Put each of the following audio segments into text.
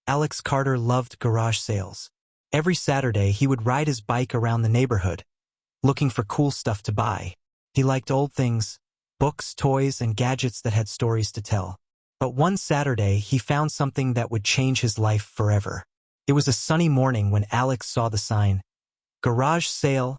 Alex Carter loved garage sales. Every Saturday, he would ride his bike around the neighborhood, looking for cool stuff to buy. He liked old things, books, toys, and gadgets that had stories to tell. But one Saturday, he found something that would change his life forever. It was a sunny morning when Alex saw the sign, "Garage sale,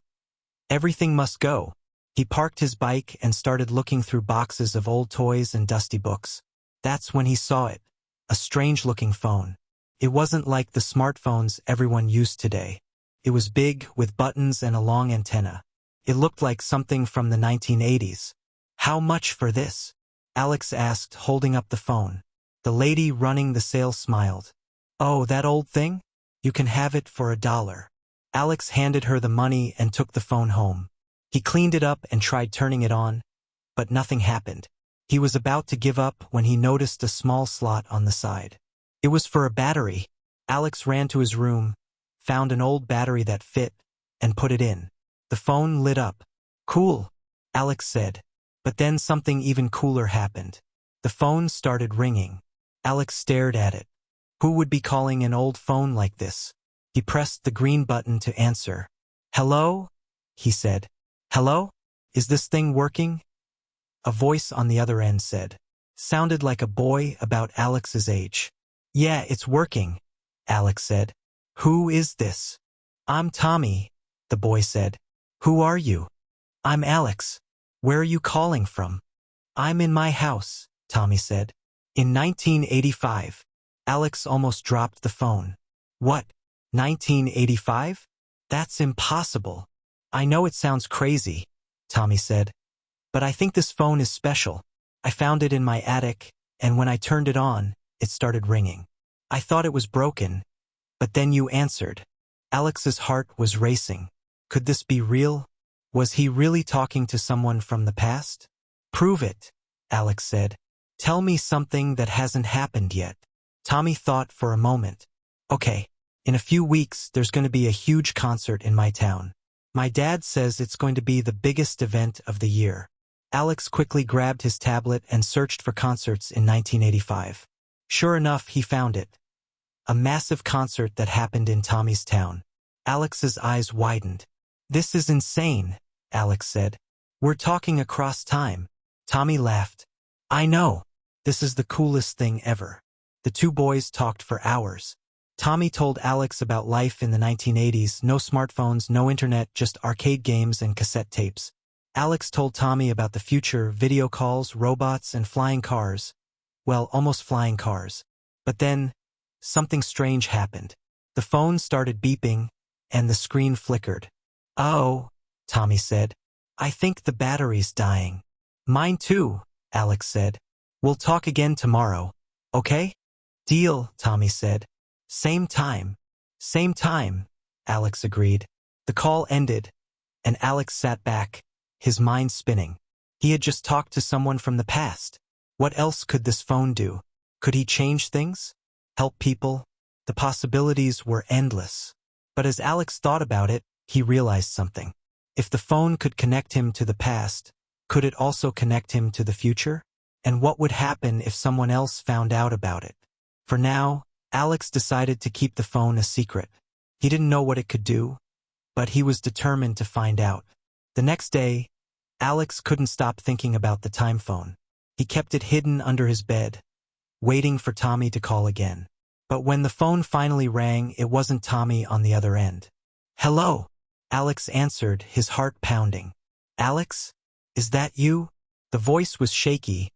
everything must go." He parked his bike and started looking through boxes of old toys and dusty books. That's when he saw it, a strange-looking phone. It wasn't like the smartphones everyone used today. It was big, with buttons and a long antenna. It looked like something from the 1980s. "How much for this?" Alex asked, holding up the phone. The lady running the sale smiled. "Oh, that old thing? You can have it for $1. Alex handed her the money and took the phone home. He cleaned it up and tried turning it on, but nothing happened. He was about to give up when he noticed a small slot on the side. It was for a battery. Alex ran to his room, found an old battery that fit, and put it in. The phone lit up. "Cool," Alex said. But then something even cooler happened. The phone started ringing. Alex stared at it. Who would be calling an old phone like this? He pressed the green button to answer. "Hello?" he said. "Hello? Is this thing working?" A voice on the other end said. Sounded like a boy about Alex's age. "Yeah, it's working," Alex said. "Who is this?" "I'm Tommy," the boy said. "Who are you?" "I'm Alex. Where are you calling from?" "I'm in my house," Tommy said. "In 1985. Alex almost dropped the phone. "What? 1985? That's impossible." "I know it sounds crazy," Tommy said. "But I think this phone is special. I found it in my attic, and when I turned it on, it started ringing. I thought it was broken, but then you answered." Alex's heart was racing. Could this be real? Was he really talking to someone from the past? "Prove it," Alex said. "Tell me something that hasn't happened yet." Tommy thought for a moment. "Okay, in a few weeks there's going to be a huge concert in my town. My dad says it's going to be the biggest event of the year." Alex quickly grabbed his tablet and searched for concerts in 1985. Sure enough, he found it. A massive concert that happened in Tommy's town. Alex's eyes widened. "This is insane," Alex said. "We're talking across time." Tommy laughed. "I know. This is the coolest thing ever." The two boys talked for hours. Tommy told Alex about life in the 1980s, no smartphones, no internet, just arcade games and cassette tapes. Alex told Tommy about the future, video calls, robots, and flying cars. Well, almost flying cars. But then, something strange happened. The phone started beeping, and the screen flickered. "Oh," Tommy said. "I think the battery's dying." "Mine too," Alex said. "We'll talk again tomorrow, okay?" "Deal," Tommy said. Same time, Alex agreed. The call ended, and Alex sat back, his mind spinning. He had just talked to someone from the past. What else could this phone do? Could he change things? Help people? The possibilities were endless. But as Alex thought about it, he realized something. If the phone could connect him to the past, could it also connect him to the future? And what would happen if someone else found out about it? For now, Alex decided to keep the phone a secret. He didn't know what it could do, but he was determined to find out. The next day, Alex couldn't stop thinking about the time phone. He kept it hidden under his bed, waiting for Tommy to call again. But when the phone finally rang, it wasn't Tommy on the other end. "Hello," Alex answered, his heart pounding. "Alex? Is that you?" The voice was shaky,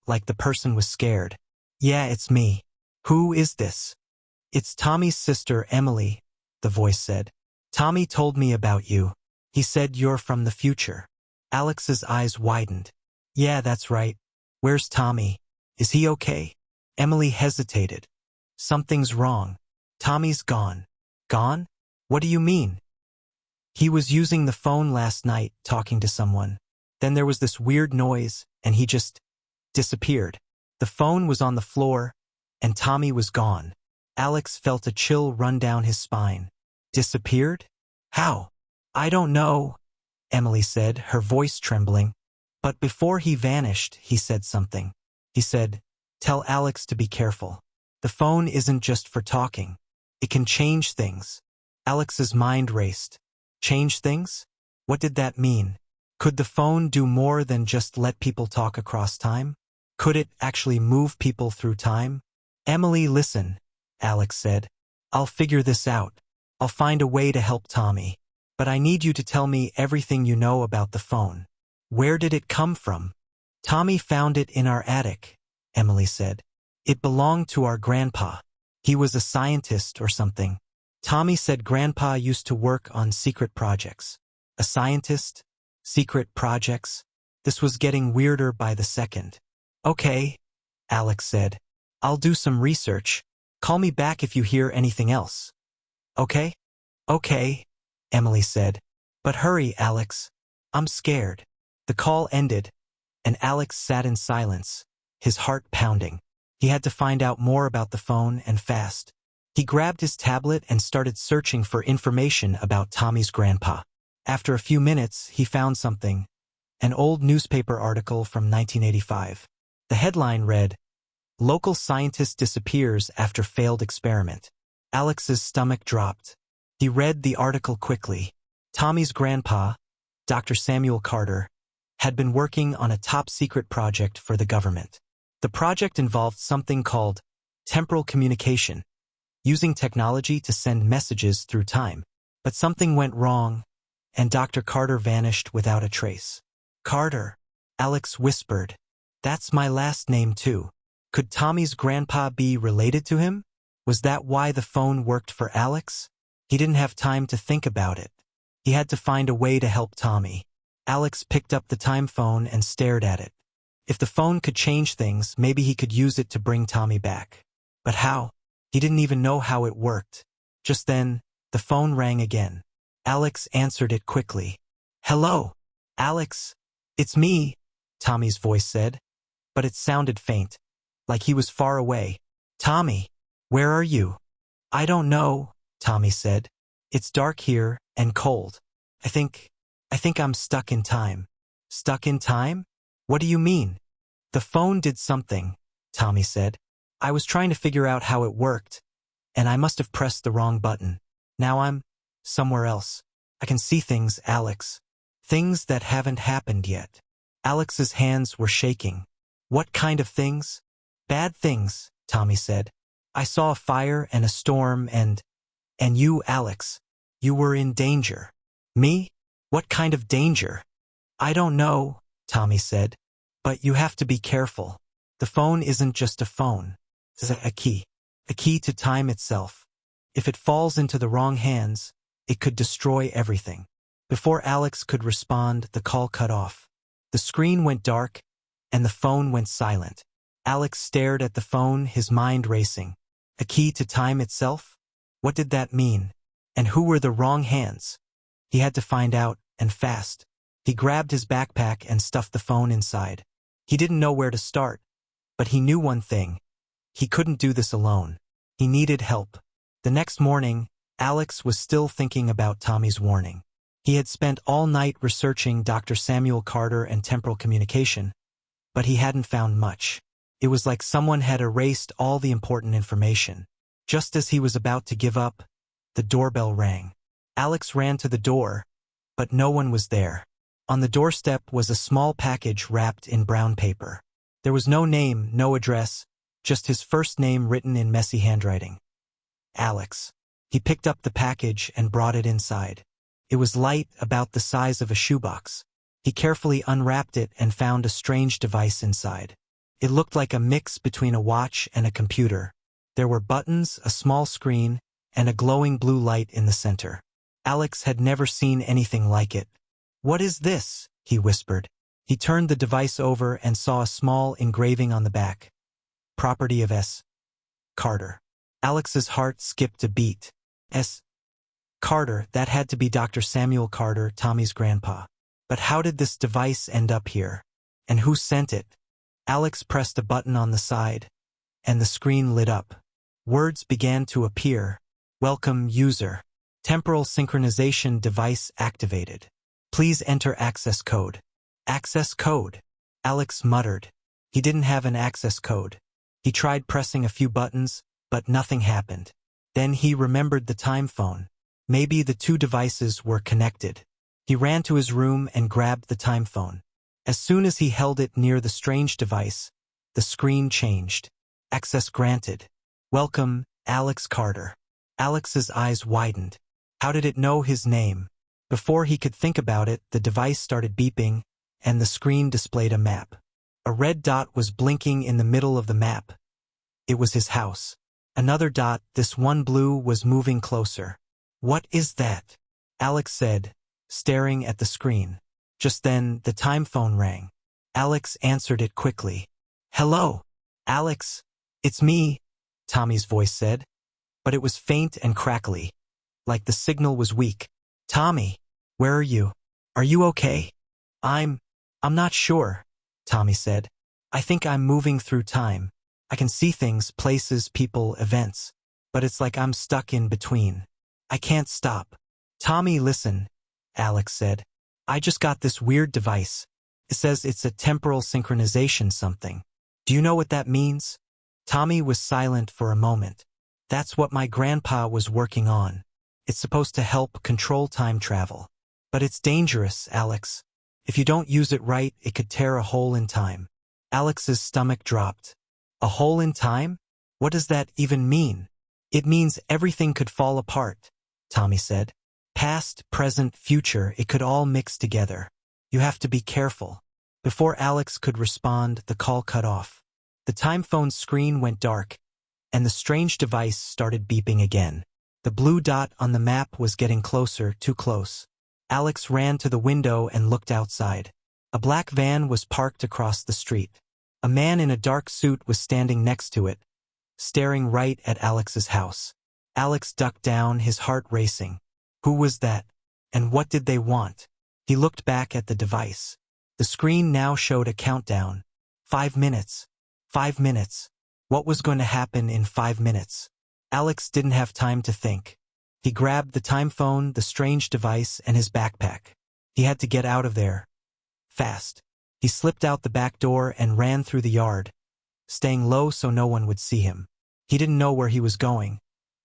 like the person was scared. "Yeah, it's me. Who is this?" "It's Tommy's sister, Emily," the voice said. "Tommy told me about you. He said you're from the future." Alex's eyes widened. "Yeah, that's right. Where's Tommy? Is he okay?" Emily hesitated. "Something's wrong. Tommy's gone." "Gone? What do you mean?" "He was using the phone last night, talking to someone. Then there was this weird noise, and he just disappeared. The phone was on the floor, and Tommy was gone." Alex felt a chill run down his spine. "Disappeared? How?" "I don't know," Emily said, her voice trembling. But before he vanished, he said something. He said, "Tell Alex to be careful." The phone isn't just for talking. It can change things. Alex's mind raced. Change things? What did that mean? Could the phone do more than just let people talk across time? Could it actually move people through time? Emily, listen, Alex said. I'll figure this out. I'll find a way to help Tommy. But I need you to tell me everything you know about the phone. Where did it come from? Tommy found it in our attic, Emily said. It belonged to our grandpa. He was a scientist or something. Tommy said Grandpa used to work on secret projects. A scientist? Secret projects? This was getting weirder by the second. Okay, Alex said. I'll do some research. Call me back if you hear anything else. Okay? Okay, Emily said. But hurry, Alex. I'm scared. The call ended, and Alex sat in silence, his heart pounding. He had to find out more about the phone and fast. He grabbed his tablet and started searching for information about Tommy's grandpa. After a few minutes, he found something, an old newspaper article from 1985. The headline read, "Local scientist disappears after failed experiment." Alex's stomach dropped. He read the article quickly. Tommy's grandpa, Dr. Samuel Carter, had been working on a top-secret project for the government. The project involved something called temporal communication, using technology to send messages through time. But something went wrong, and Dr. Carter vanished without a trace. Carter, Alex whispered. That's my last name too. Could Tommy's grandpa be related to him? Was that why the phone worked for Alex? He didn't have time to think about it. He had to find a way to help Tommy. Alex picked up the time phone and stared at it. If the phone could change things, maybe he could use it to bring Tommy back. But how? He didn't even know how it worked. Just then, the phone rang again. Alex answered it quickly. Hello, Alex. It's me, Tommy's voice said. But it sounded faint, like he was far away. Tommy, where are you? I don't know, Tommy said. It's dark here and cold. I think I'm stuck in time. Stuck in time? What do you mean? The phone did something, Tommy said. I was trying to figure out how it worked, and I must have pressed the wrong button. Now I'm somewhere else. I can see things, Alex. Things that haven't happened yet. Alex's hands were shaking. What kind of things? Bad things, Tommy said. I saw a fire and a storm and you, Alex. You were in danger. Me? What kind of danger? I don't know, Tommy said. But you have to be careful. The phone isn't just a phone. It's a key. A key to time itself. If it falls into the wrong hands, it could destroy everything. Before Alex could respond, the call cut off. The screen went dark, and the phone went silent. Alex stared at the phone, his mind racing. A key to time itself? What did that mean? And who were the wrong hands? He had to find out, and fast. He grabbed his backpack and stuffed the phone inside. He didn't know where to start, but he knew one thing. He couldn't do this alone. He needed help. The next morning, Alex was still thinking about Tommy's warning. He had spent all night researching Dr. Samuel Carter and temporal communication, but he hadn't found much. It was like someone had erased all the important information. Just as he was about to give up, the doorbell rang. Alex ran to the door, but no one was there. On the doorstep was a small package wrapped in brown paper. There was no name, no address, just his first name written in messy handwriting. Alex. He picked up the package and brought it inside. It was light, about the size of a shoebox. He carefully unwrapped it and found a strange device inside. It looked like a mix between a watch and a computer. There were buttons, a small screen, and a glowing blue light in the center. Alex had never seen anything like it. What is this? He whispered. He turned the device over and saw a small engraving on the back. Property of S. Carter. Alex's heart skipped a beat. S. Carter, that had to be Dr. Samuel Carter, Tommy's grandpa. But how did this device end up here? And who sent it? Alex pressed a button on the side, and the screen lit up. Words began to appear. Welcome, user. Temporal synchronization device activated. Please enter access code. Access code? Alex muttered. He didn't have an access code. He tried pressing a few buttons, but nothing happened. Then he remembered the time phone. Maybe the two devices were connected. He ran to his room and grabbed the time phone. As soon as he held it near the strange device, the screen changed. Access granted. Welcome, Alex Carter. Alex's eyes widened. How did it know his name? Before he could think about it, the device started beeping, and the screen displayed a map. A red dot was blinking in the middle of the map. It was his house. Another dot, this one blue, was moving closer. What is that? Alex said, staring at the screen. Just then, the time phone rang. Alex answered it quickly. Hello, Alex. It's me, Tommy's voice said. But it was faint and crackly, like the signal was weak. Tommy, where are you? Are you okay? I'm not sure, Tommy said. I think I'm moving through time. I can see things, places, people, events. But it's like I'm stuck in between. I can't stop. Tommy, listen, Alex said. I just got this weird device. It says it's a temporal synchronization something. Do you know what that means? Tommy was silent for a moment. That's what my grandpa was working on. It's supposed to help control time travel. But it's dangerous, Alex. If you don't use it right, it could tear a hole in time. Alex's stomach dropped. A hole in time? What does that even mean? It means everything could fall apart, Tommy said. Past, present, future, it could all mix together. You have to be careful. Before Alex could respond, the call cut off. The time phone's screen went dark, and the strange device started beeping again. The blue dot on the map was getting closer, too close. Alex ran to the window and looked outside. A black van was parked across the street. A man in a dark suit was standing next to it, staring right at Alex's house. Alex ducked down, his heart racing. Who was that? And what did they want? He looked back at the device. The screen now showed a countdown. 5 minutes. 5 minutes. What was going to happen in 5 minutes? Alex didn't have time to think. He grabbed the time phone, the strange device, and his backpack. He had to get out of there. Fast. He slipped out the back door and ran through the yard, staying low so no one would see him. He didn't know where he was going,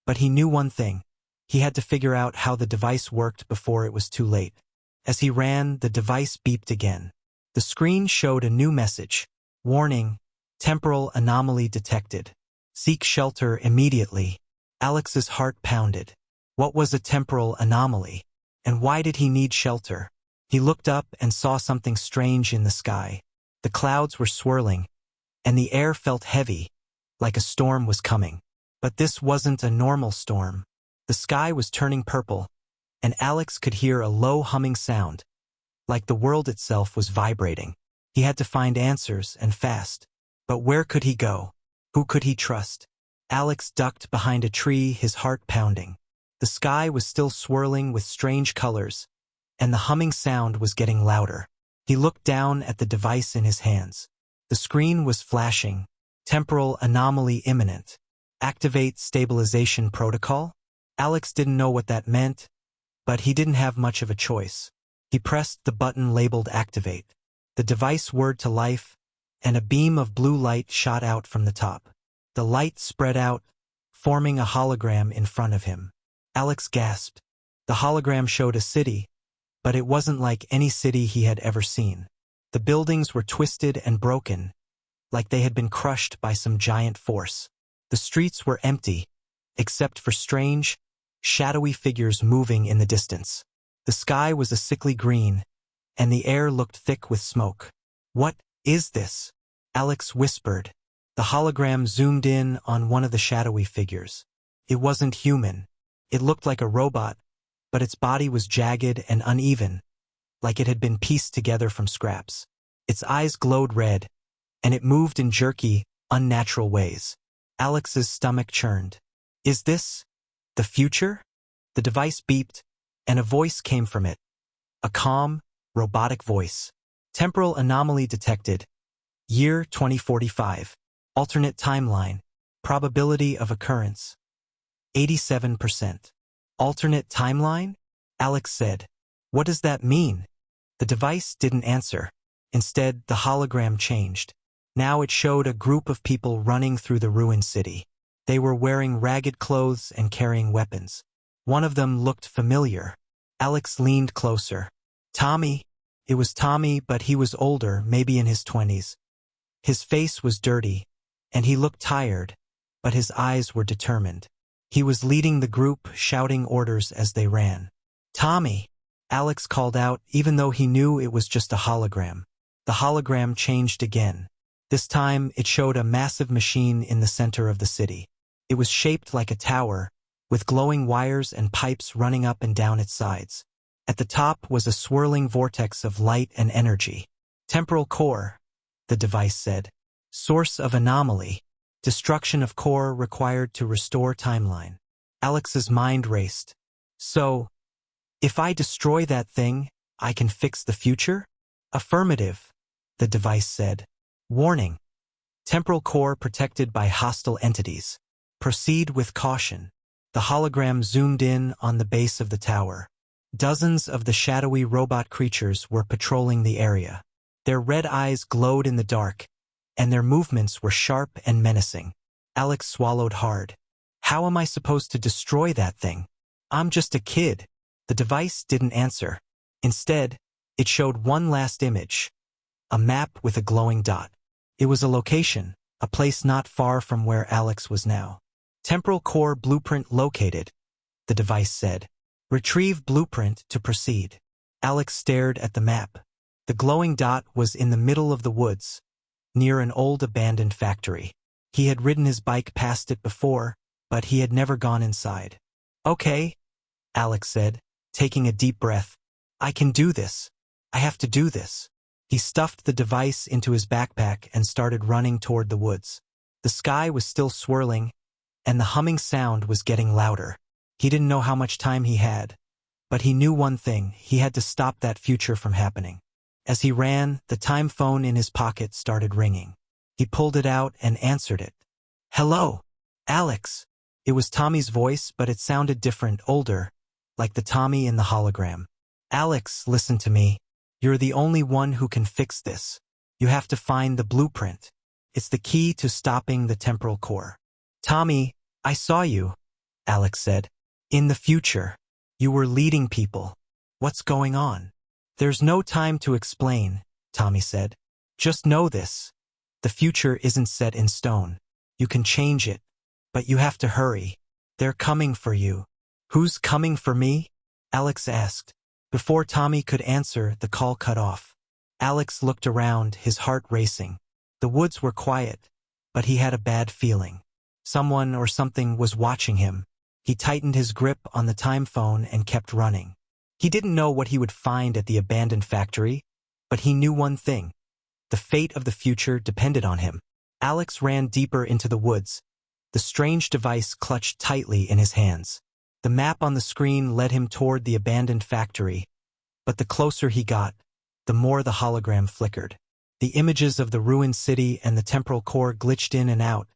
but he knew one thing. He had to figure out how the device worked before it was too late. As he ran, the device beeped again. The screen showed a new message. Warning, temporal anomaly detected. Seek shelter immediately. Alex's heart pounded. What was a temporal anomaly? And why did he need shelter? He looked up and saw something strange in the sky. The clouds were swirling, and the air felt heavy, like a storm was coming. But this wasn't a normal storm. The sky was turning purple, and Alex could hear a low humming sound, like the world itself was vibrating. He had to find answers, and fast. But where could he go? Who could he trust? Alex ducked behind a tree, his heart pounding. The sky was still swirling with strange colors, and the humming sound was getting louder. He looked down at the device in his hands. The screen was flashing. Temporal anomaly imminent. Activate stabilization protocol? Alex didn't know what that meant, but he didn't have much of a choice. He pressed the button labeled Activate. The device whirred to life, and a beam of blue light shot out from the top. The light spread out, forming a hologram in front of him. Alex gasped. The hologram showed a city, but it wasn't like any city he had ever seen. The buildings were twisted and broken, like they had been crushed by some giant force. The streets were empty, except for strange, shadowy figures moving in the distance. The sky was a sickly green, and the air looked thick with smoke. What is this? Alex whispered. The hologram zoomed in on one of the shadowy figures. It wasn't human. It looked like a robot, but its body was jagged and uneven, like it had been pieced together from scraps. Its eyes glowed red, and it moved in jerky, unnatural ways. Alex's stomach churned. Is this the future? The device beeped, and a voice came from it. A calm, robotic voice. Temporal anomaly detected. Year 2045. Alternate timeline. Probability of occurrence. 87%. Alternate timeline? Alex said. What does that mean? The device didn't answer. Instead, the hologram changed. Now it showed a group of people running through the ruined city. They were wearing ragged clothes and carrying weapons. One of them looked familiar. Alex leaned closer. Tommy. It was Tommy, but he was older, maybe in his 20s. His face was dirty, and he looked tired, but his eyes were determined. He was leading the group, shouting orders as they ran. Tommy! Alex called out, even though he knew it was just a hologram. The hologram changed again. This time, it showed a massive machine in the center of the city. It was shaped like a tower, with glowing wires and pipes running up and down its sides. At the top was a swirling vortex of light and energy. Temporal Core, the device said. Source of anomaly. Destruction of core required to restore timeline. Alex's mind raced. So, if I destroy that thing, I can fix the future? Affirmative, the device said. Warning. Temporal core protected by hostile entities. Proceed with caution. The hologram zoomed in on the base of the tower. Dozens of the shadowy robot creatures were patrolling the area. Their red eyes glowed in the dark, and their movements were sharp and menacing. Alex swallowed hard. How am I supposed to destroy that thing? I'm just a kid. The device didn't answer. Instead, it showed one last image. A map with a glowing dot. It was a location, a place not far from where Alex was now. Temporal core blueprint located, the device said. Retrieve blueprint to proceed. Alex stared at the map. The glowing dot was in the middle of the woods, near an old abandoned factory. He had ridden his bike past it before, but he had never gone inside. Okay, Alex said, taking a deep breath. I can do this. I have to do this. He stuffed the device into his backpack and started running toward the woods. The sky was still swirling, and the humming sound was getting louder. He didn't know how much time he had, but he knew one thing: he had to stop that future from happening. As he ran, the time phone in his pocket started ringing. He pulled it out and answered it. Hello, Alex. It was Tommy's voice, but it sounded different, older, like the Tommy in the hologram. Alex, listen to me. You're the only one who can fix this. You have to find the blueprint. It's the key to stopping the temporal core. Tommy, I saw you, Alex said. In the future. You were leading people. What's going on? There's no time to explain, Tommy said. Just know this. The future isn't set in stone. You can change it, but you have to hurry. They're coming for you. Who's coming for me? Alex asked. Before Tommy could answer, the call cut off. Alex looked around, his heart racing. The woods were quiet, but he had a bad feeling. Someone or something was watching him. He tightened his grip on the time phone and kept running. He didn't know what he would find at the abandoned factory, but he knew one thing. The fate of the future depended on him. Alex ran deeper into the woods, the strange device clutched tightly in his hands. The map on the screen led him toward the abandoned factory, but the closer he got, the more the hologram flickered. The images of the ruined city and the temporal core glitched in and out,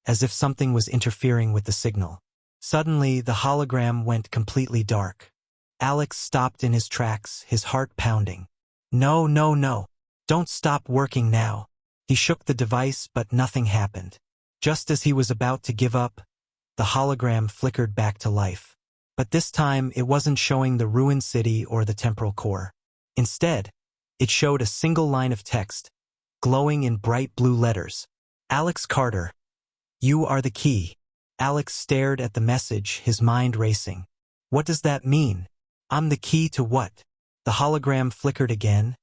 as if something was interfering with the signal. Suddenly, the hologram went completely dark. Alex stopped in his tracks, his heart pounding. No, no, no. Don't stop working now. He shook the device, but nothing happened. Just as he was about to give up, the hologram flickered back to life. But this time, it wasn't showing the ruined city or the temporal core. Instead, it showed a single line of text, glowing in bright blue letters. Alex Carter. You are the key. Alex stared at the message, his mind racing. What does that mean? I'm the key to what? The hologram flickered again,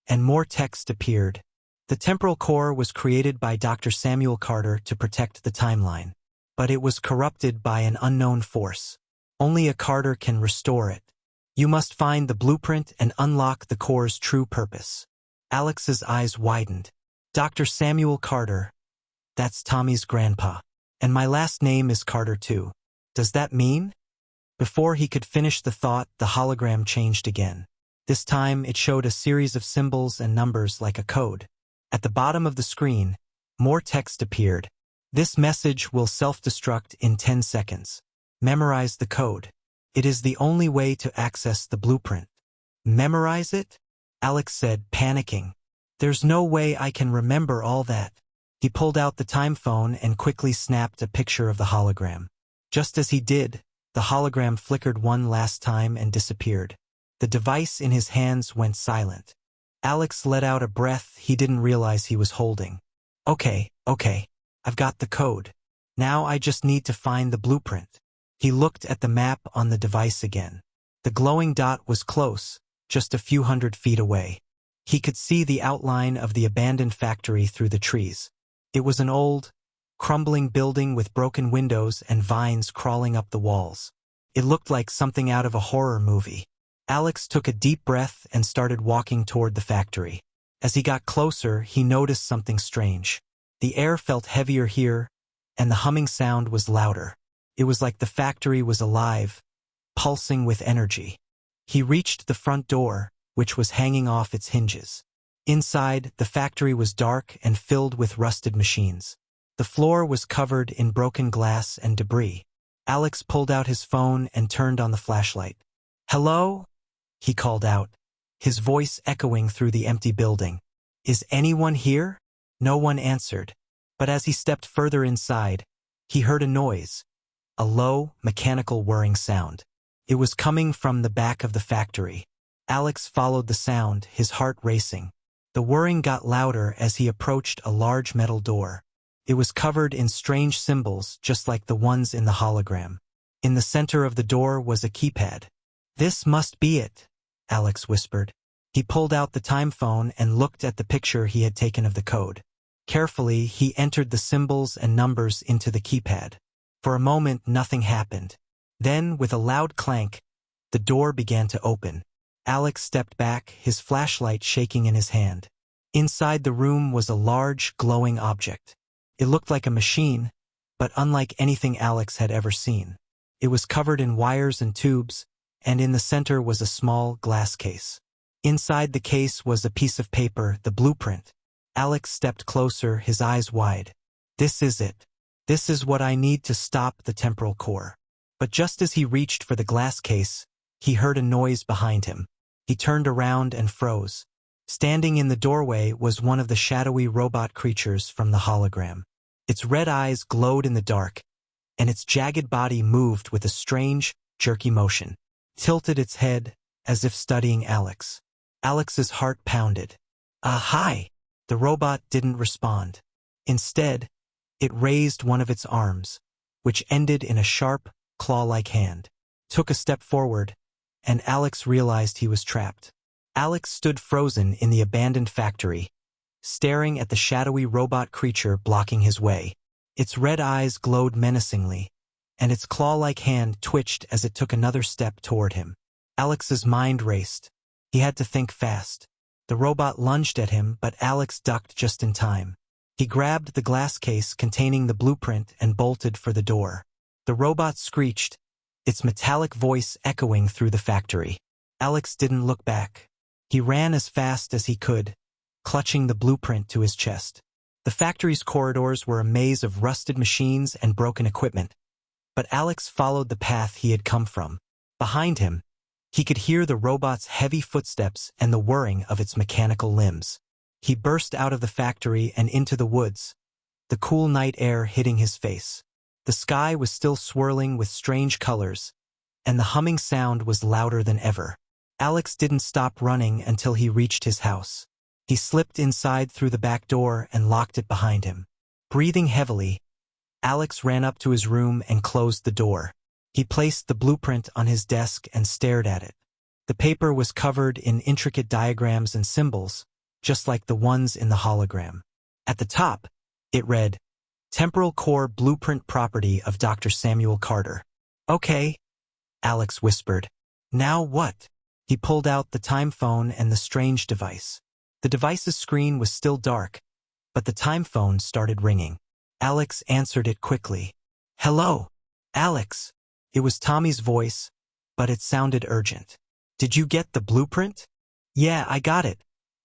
and more text appeared. The temporal core was created by Dr. Samuel Carter to protect the timeline, but it was corrupted by an unknown force. Only a Carter can restore it. You must find the blueprint and unlock the core's true purpose. Alex's eyes widened. Dr. Samuel Carter. That's Tommy's grandpa. And my last name is Carter too. Does that mean? Before he could finish the thought, the hologram changed again. This time, it showed a series of symbols and numbers like a code. At the bottom of the screen, more text appeared. This message will self-destruct in 10 seconds. Memorize the code. It is the only way to access the blueprint. Memorize it? Alex said, panicking. There's no way I can remember all that. He pulled out the time phone and quickly snapped a picture of the hologram. Just as he did, the hologram flickered one last time and disappeared. The device in his hands went silent. Alex let out a breath he didn't realize he was holding. Okay, I've got the code. Now I just need to find the blueprint. He looked at the map on the device again. The glowing dot was close, just a few hundred feet away. He could see the outline of the abandoned factory through the trees. It was an old, crumbling building with broken windows and vines crawling up the walls. It looked like something out of a horror movie. Alex took a deep breath and started walking toward the factory. As he got closer, he noticed something strange. The air felt heavier here, and the humming sound was louder. It was like the factory was alive, pulsing with energy. He reached the front door, which was hanging off its hinges. Inside, the factory was dark and filled with rusted machines. The floor was covered in broken glass and debris. Alex pulled out his phone and turned on the flashlight. "Hello?" he called out, his voice echoing through the empty building. "Is anyone here?" No one answered, but as he stepped further inside, he heard a noise, a low, mechanical whirring sound. It was coming from the back of the factory. Alex followed the sound, his heart racing. The whirring got louder as he approached a large metal door. It was covered in strange symbols, just like the ones in the hologram. In the center of the door was a keypad. "This must be it," Alex whispered. He pulled out the time phone and looked at the picture he had taken of the code. Carefully, he entered the symbols and numbers into the keypad. For a moment, nothing happened. Then, with a loud clank, the door began to open. Alex stepped back, his flashlight shaking in his hand. Inside the room was a large, glowing object. It looked like a machine, but unlike anything Alex had ever seen. It was covered in wires and tubes, and in the center was a small glass case. Inside the case was a piece of paper, the blueprint. Alex stepped closer, his eyes wide. "This is it. This is what I need to stop the temporal core." But just as he reached for the glass case, he heard a noise behind him. He turned around and froze. Standing in the doorway was one of the shadowy robot creatures from the hologram. Its red eyes glowed in the dark, and its jagged body moved with a strange, jerky motion. Tilted its head, as if studying Alex. Alex's heart pounded. "Hi!" The robot didn't respond. Instead, it raised one of its arms, which ended in a sharp, claw-like hand. Took a step forward, and Alex realized he was trapped. Alex stood frozen in the abandoned factory, staring at the shadowy robot creature blocking his way. Its red eyes glowed menacingly, and its claw-like hand twitched as it took another step toward him. Alex's mind raced. He had to think fast. The robot lunged at him, but Alex ducked just in time. He grabbed the glass case containing the blueprint and bolted for the door. The robot screeched, its metallic voice echoing through the factory. Alex didn't look back. He ran as fast as he could, clutching the blueprint to his chest. The factory's corridors were a maze of rusted machines and broken equipment, but Alex followed the path he had come from. Behind him, he could hear the robot's heavy footsteps and the whirring of its mechanical limbs. He burst out of the factory and into the woods, the cool night air hitting his face. The sky was still swirling with strange colors, and the humming sound was louder than ever. Alex didn't stop running until he reached his house. He slipped inside through the back door and locked it behind him. Breathing heavily, Alex ran up to his room and closed the door. He placed the blueprint on his desk and stared at it. The paper was covered in intricate diagrams and symbols, just like the ones in the hologram. At the top, it read, "Temporal Core Blueprint Property of Dr. Samuel Carter." "Okay," Alex whispered. "Now what?" He pulled out the time phone and the strange device. The device's screen was still dark, but the time phone started ringing. Alex answered it quickly. "Hello, Alex." It was Tommy's voice, but it sounded urgent. "Did you get the blueprint?" "Yeah, I got it,"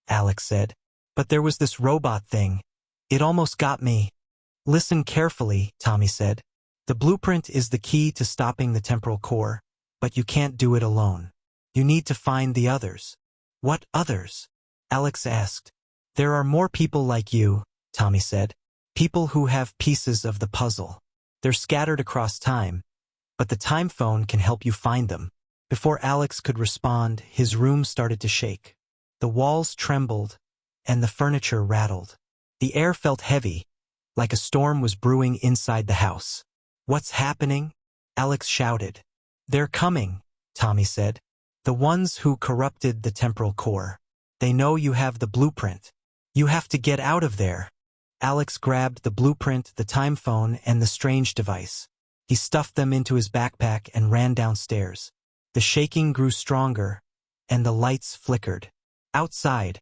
Alex said. "But there was this robot thing. It almost got me." "Listen carefully," Tommy said. "The blueprint is the key to stopping the temporal core, but you can't do it alone. You need to find the others." "What others?" Alex asked. "There are more people like you," Tommy said. People who have pieces of the puzzle. They're scattered across time, but the time phone can help you find them. Before Alex could respond, his room started to shake. The walls trembled, and the furniture rattled. The air felt heavy, like a storm was brewing inside the house. "What's happening?" Alex shouted. "They're coming," Tommy said. "The ones who corrupted the temporal core. They know you have the blueprint. You have to get out of there." Alex grabbed the blueprint, the time phone, and the strange device. He stuffed them into his backpack and ran downstairs. The shaking grew stronger, and the lights flickered. Outside,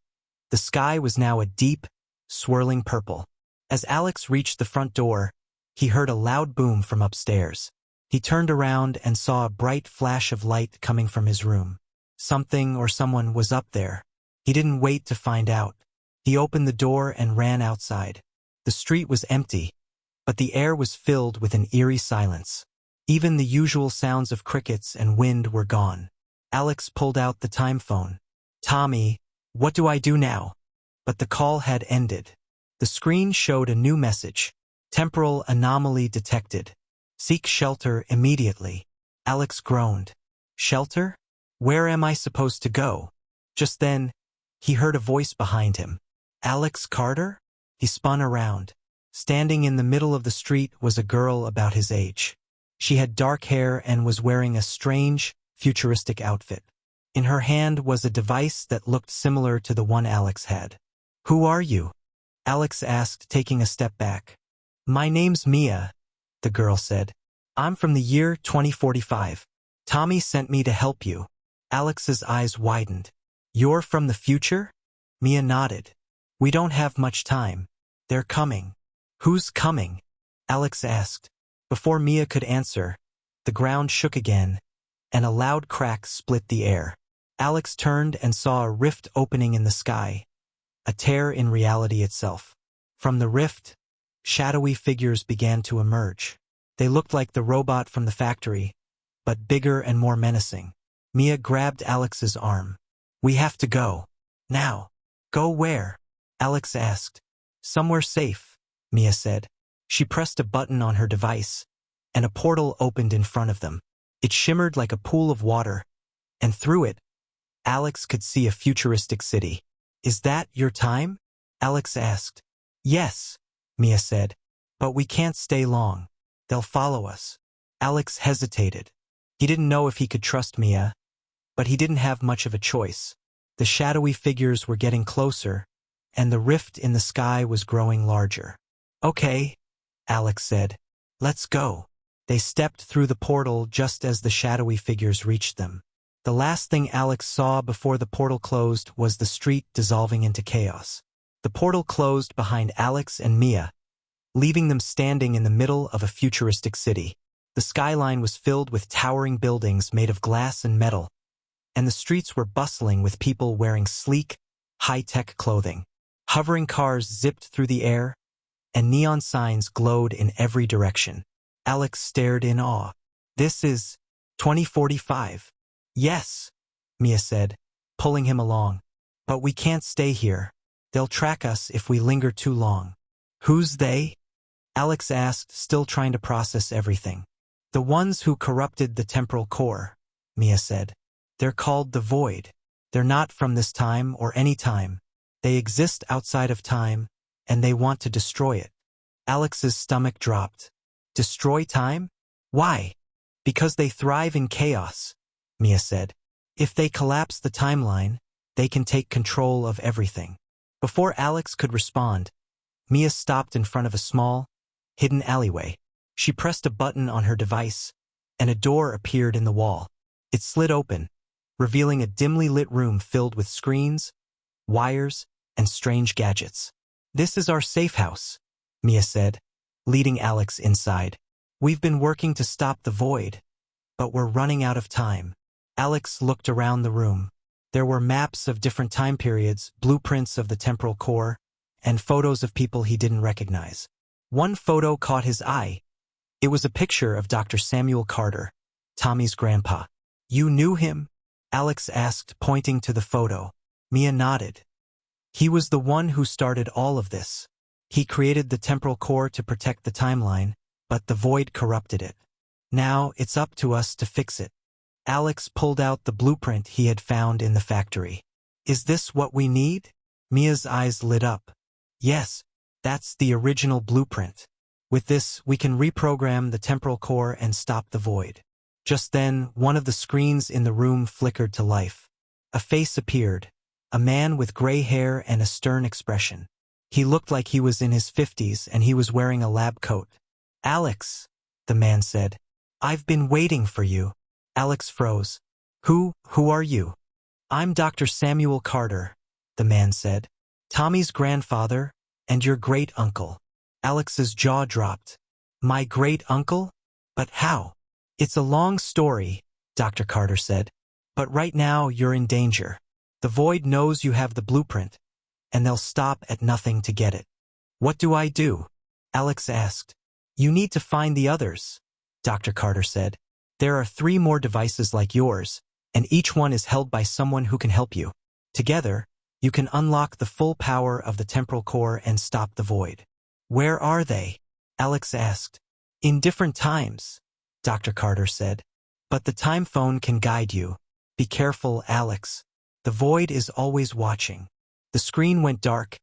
the sky was now a deep, swirling purple. As Alex reached the front door, he heard a loud boom from upstairs. He turned around and saw a bright flash of light coming from his room. Something or someone was up there. He didn't wait to find out. He opened the door and ran outside. The street was empty, but the air was filled with an eerie silence. Even the usual sounds of crickets and wind were gone. Alex pulled out the time phone. "Tommy, what do I do now?" But the call had ended. The screen showed a new message. "Temporal anomaly detected. Seek shelter immediately." Alex groaned. "Shelter? Where am I supposed to go?" Just then, he heard a voice behind him. "Alex Carter?" He spun around. Standing in the middle of the street was a girl about his age. She had dark hair and was wearing a strange, futuristic outfit. In her hand was a device that looked similar to the one Alex had. "Who are you?" Alex asked, taking a step back. "My name's Mia," the girl said. "I'm from the year 2045. Tommy sent me to help you." Alex's eyes widened. "You're from the future?" Mia nodded. "We don't have much time. They're coming." "Who's coming?" Alex asked. Before Mia could answer, the ground shook again, and a loud crack split the air. Alex turned and saw a rift opening in the sky, a tear in reality itself. From the rift, shadowy figures began to emerge. They looked like the robot from the factory, but bigger and more menacing. Mia grabbed Alex's arm. "We have to go. Now." "Go where?" Alex asked. "Somewhere safe," Mia said. She pressed a button on her device, and a portal opened in front of them. It shimmered like a pool of water, and through it, Alex could see a futuristic city. "Is that your time?" Alex asked. "Yes," Mia said. "But we can't stay long. They'll follow us." Alex hesitated. He didn't know if he could trust Mia, but he didn't have much of a choice. The shadowy figures were getting closer, and the rift in the sky was growing larger. "Okay," Alex said. "Let's go." They stepped through the portal just as the shadowy figures reached them. The last thing Alex saw before the portal closed was the street dissolving into chaos. The portal closed behind Alex and Mia, leaving them standing in the middle of a futuristic city. The skyline was filled with towering buildings made of glass and metal, and the streets were bustling with people wearing sleek, high-tech clothing. Hovering cars zipped through the air, and neon signs glowed in every direction. Alex stared in awe. "This is 2045. "Yes," Mia said, pulling him along. "But we can't stay here. They'll track us if we linger too long." "Who's they?" Alex asked, still trying to process everything. "The ones who corrupted the temporal core," Mia said. "They're called the Void. They're not from this time or any time. They exist outside of time, and they want to destroy it." Alex's stomach dropped. "Destroy time? Why?" "Because they thrive in chaos," Mia said. "If they collapse the timeline, they can take control of everything." Before Alex could respond, Mia stopped in front of a small, hidden alleyway. She pressed a button on her device, and a door appeared in the wall. It slid open, revealing a dimly lit room filled with screens, wires, and strange gadgets. "This is our safe house," Mia said, leading Alex inside. "We've been working to stop the Void, but we're running out of time." Alex looked around the room. There were maps of different time periods, blueprints of the temporal core, and photos of people he didn't recognize. One photo caught his eye. It was a picture of Dr. Samuel Carter, Tommy's grandpa. "You knew him?" Alex asked, pointing to the photo. Mia nodded. "He was the one who started all of this." He created the temporal core to protect the timeline, but the void corrupted it. Now it's up to us to fix it. Alex pulled out the blueprint he had found in the factory. Is this what we need? Mia's eyes lit up. Yes, that's the original blueprint. With this, we can reprogram the temporal core and stop the void. Just then, one of the screens in the room flickered to life. A face appeared, a man with gray hair and a stern expression. He looked like he was in his 50s and he was wearing a lab coat. Alex, the man said. I've been waiting for you. Alex froze. Who are you? I'm Dr. Samuel Carter, the man said. Tommy's grandfather and your great-uncle. Alex's jaw dropped. My great-uncle? But how? It's a long story, Dr. Carter said. But right now you're in danger. The void knows you have the blueprint, and they'll stop at nothing to get it. What do I do? Alex asked. You need to find the others, Dr. Carter said. There are 3 more devices like yours, and each one is held by someone who can help you. Together, you can unlock the full power of the temporal core and stop the void. Where are they? Alex asked. In different times, Dr. Carter said. But the time phone can guide you. Be careful, Alex. The void is always watching. The screen went dark,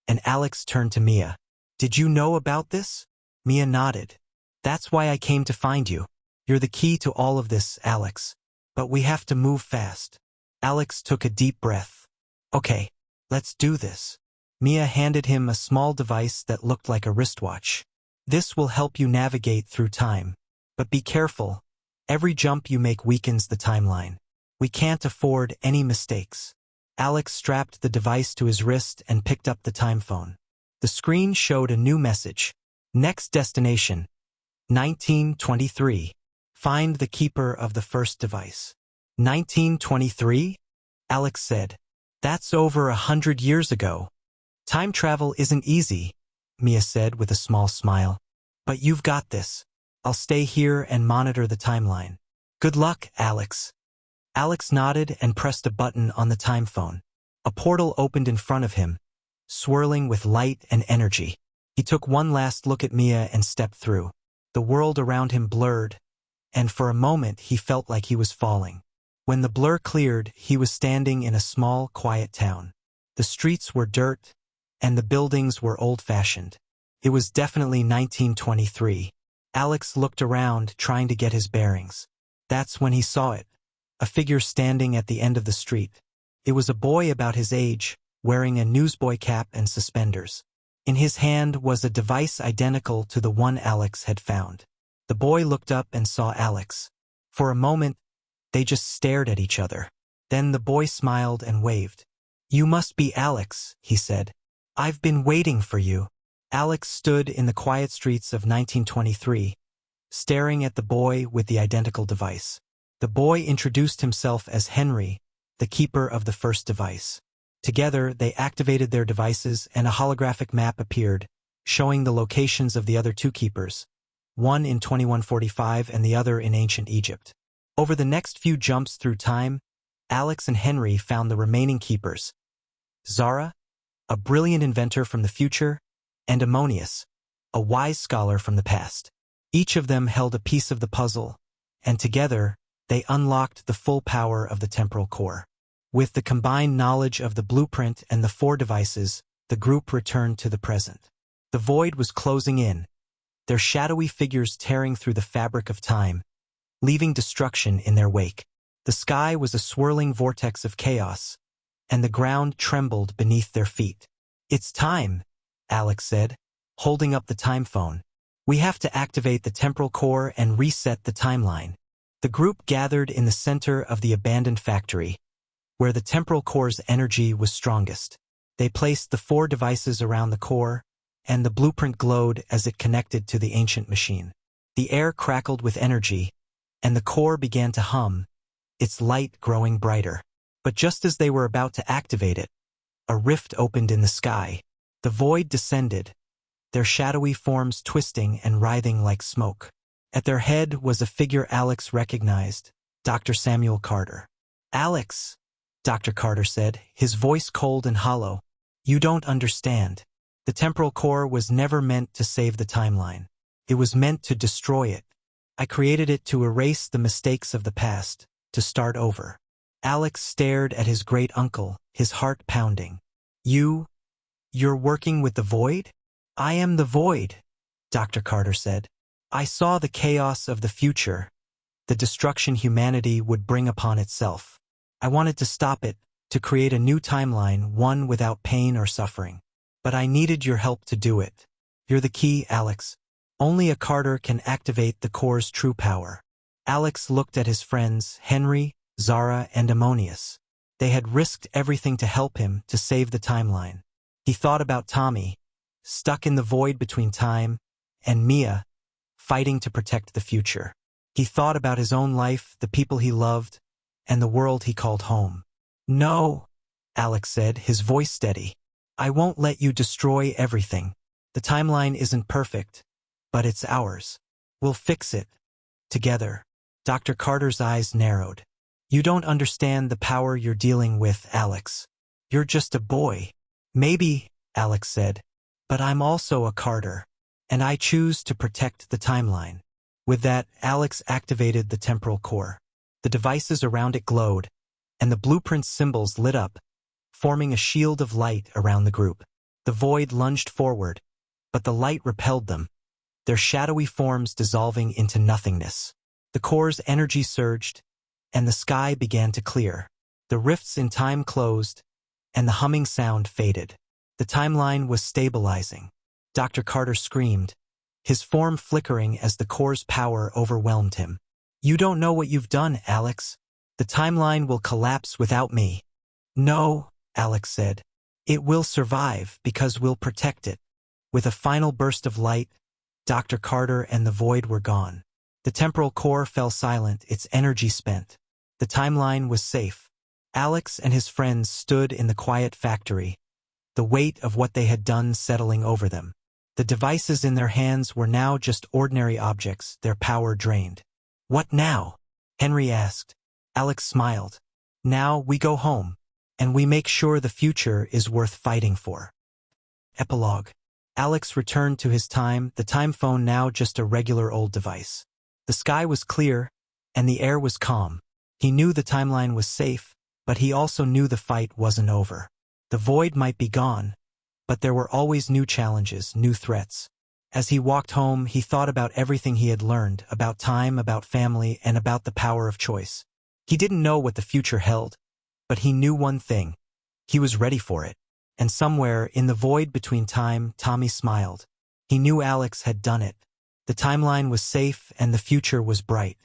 and Alex turned to Mia. Did you know about this? Mia nodded. That's why I came to find you. You're the key to all of this, Alex. But we have to move fast. Alex took a deep breath. Okay, let's do this. Mia handed him a small device that looked like a wristwatch. This will help you navigate through time. But be careful. Every jump you make weakens the timeline. We can't afford any mistakes. Alex strapped the device to his wrist and picked up the time phone. The screen showed a new message. Next destination, 1923. Find the keeper of the first device. 1923? Alex said. That's over 100 years ago. Time travel isn't easy, Mia said with a small smile. But you've got this. I'll stay here and monitor the timeline. Good luck, Alex. Alex nodded and pressed a button on the time phone. A portal opened in front of him, swirling with light and energy. He took one last look at Mia and stepped through. The world around him blurred, and for a moment he felt like he was falling. When the blur cleared, he was standing in a small, quiet town. The streets were dirt, and the buildings were old-fashioned. It was definitely 1923. Alex looked around, trying to get his bearings. That's when he saw it. A figure standing at the end of the street. It was a boy about his age, wearing a newsboy cap and suspenders. In his hand was a device identical to the one Alex had found. The boy looked up and saw Alex. For a moment, they just stared at each other. Then the boy smiled and waved. You must be Alex, he said. I've been waiting for you. Alex stood in the quiet streets of 1923, staring at the boy with the identical device. The boy introduced himself as Henry, the keeper of the first device. Together, they activated their devices and a holographic map appeared, showing the locations of the other 2 keepers, one in 2145 and the other in ancient Egypt. Over the next few jumps through time, Alex and Henry found the remaining keepers. Zara, a brilliant inventor from the future, and Ammonius, a wise scholar from the past. Each of them held a piece of the puzzle, and together, they unlocked the full power of the temporal core. With the combined knowledge of the blueprint and the 4 devices, the group returned to the present. The void was closing in, their shadowy figures tearing through the fabric of time, leaving destruction in their wake. The sky was a swirling vortex of chaos, and the ground trembled beneath their feet. It's time, Alex said, holding up the time phone. We have to activate the temporal core and reset the timeline. The group gathered in the center of the abandoned factory, where the temporal core's energy was strongest. They placed the 4 devices around the core, and the blueprint glowed as it connected to the ancient machine. The air crackled with energy, and the core began to hum, its light growing brighter. But just as they were about to activate it, a rift opened in the sky. The void descended, their shadowy forms twisting and writhing like smoke. At their head was a figure Alex recognized, Dr. Samuel Carter. Alex, Dr. Carter said, his voice cold and hollow. You don't understand. The temporal core was never meant to save the timeline. It was meant to destroy it. I created it to erase the mistakes of the past, to start over. Alex stared at his great-uncle, his heart pounding. You're working with the void? I am the void, Dr. Carter said. I saw the chaos of the future, the destruction humanity would bring upon itself. I wanted to stop it, to create a new timeline, one without pain or suffering. But I needed your help to do it. You're the key, Alex. Only a Carter can activate the core's true power. Alex looked at his friends, Henry, Zara, and Ammonius. They had risked everything to help him, to save the timeline. He thought about Tommy, stuck in the void between time, and Mia, fighting to protect the future. He thought about his own life, the people he loved, and the world he called home. No, Alex said, his voice steady. I won't let you destroy everything. The timeline isn't perfect, but it's ours. We'll fix it. Together. Dr. Carter's eyes narrowed. You don't understand the power you're dealing with, Alex. You're just a boy. Maybe, Alex said, but I'm also a Carter, and I choose to protect the timeline. With that, Alex activated the temporal core. The devices around it glowed, and the blueprint symbols lit up, forming a shield of light around the group. The void lunged forward, but the light repelled them, their shadowy forms dissolving into nothingness. The core's energy surged, and the sky began to clear. The rifts in time closed, and the humming sound faded. The timeline was stabilizing. Dr. Carter screamed, his form flickering as the core's power overwhelmed him. You don't know what you've done, Alex. The timeline will collapse without me. No, Alex said. It will survive because we'll protect it. With a final burst of light, Dr. Carter and the void were gone. The temporal core fell silent, its energy spent. The timeline was safe. Alex and his friends stood in the quiet factory, the weight of what they had done settling over them. The devices in their hands were now just ordinary objects, their power drained. What now? Henry asked. Alex smiled. Now we go home, and we make sure the future is worth fighting for. Epilogue. Alex returned to his time, the time phone now just a regular old device. The sky was clear, and the air was calm. He knew the timeline was safe, but he also knew the fight wasn't over. The void might be gone, but there were always new challenges, new threats. As he walked home, he thought about everything he had learned, about time, about family, and about the power of choice. He didn't know what the future held, but he knew one thing. He was ready for it. And somewhere, in the void between time, Tommy smiled. He knew Alex had done it. The timeline was safe and the future was bright.